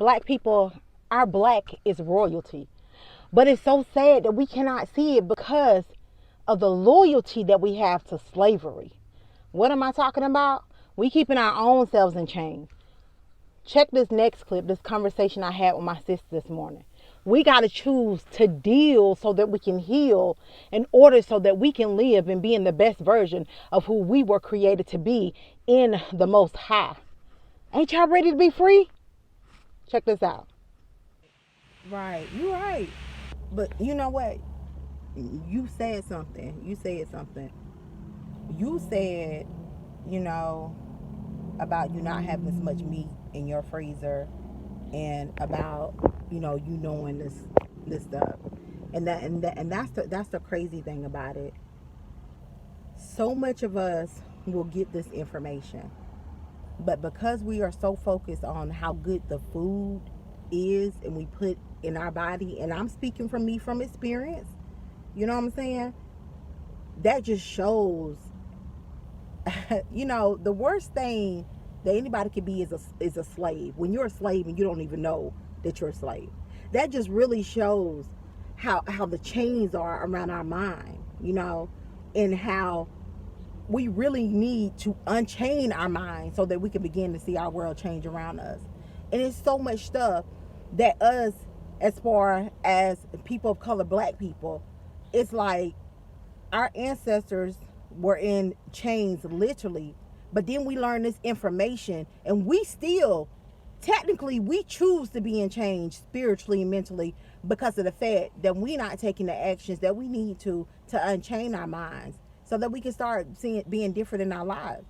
Black people, our black is royalty. But it's so sad that we cannot see it because of the loyalty that we have to slavery. What am I talking about? We keeping our own selves in chains. Check this next clip, this conversation I had with my sister this morning. We got to choose to deal so that we can heal in order so that we can live and be in the best version of who we were created to be in the Most High. Ain't y'all ready to be free? Check this out. Right, you're right. But you know what? You said something. You said, you know, about you not having as much meat in your freezer, and about you knowing this stuff, and that's the crazy thing about it. So much of us will get this information, but because we are so focused on how good the food is and we put in our body, and I'm speaking from me from experience, you know what I'm saying, that just shows the worst thing that anybody could be is a slave. When you're a slave and you don't even know that you're a slave, that just really shows how the chains are around our mind, and how we really need to unchain our mind so that we can begin to see our world change around us. And it's so much stuff that us, as far as people of color, black people, it's like our ancestors were in chains literally, but then we learn this information and we still technically we choose to be in chains spiritually and mentally because of the fact that we're not taking the actions that we need to unchain our minds so that we can start seeing being different in our lives.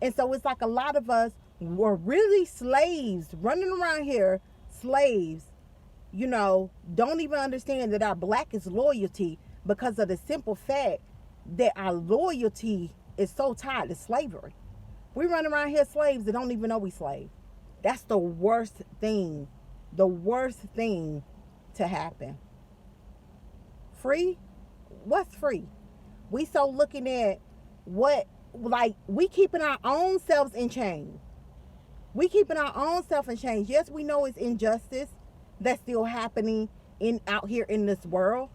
And so it's like a lot of us were really slaves running around here, slaves, don't even understand that our black is loyalty because of the simple fact that our loyalty is so tied to slavery. We run around here slaves that don't even know we slaves. That's the worst thing to happen. Free? What's free? We so looking at we keeping our own selves in chains. We keeping our own self in chains. Yes, we know it's injustice that's still happening out here in this world.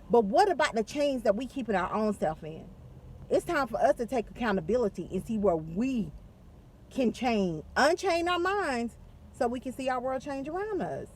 But what about the chains that we keeping our own self in? It's time for us to take accountability and see where we can unchain our minds so we can see our world change around us.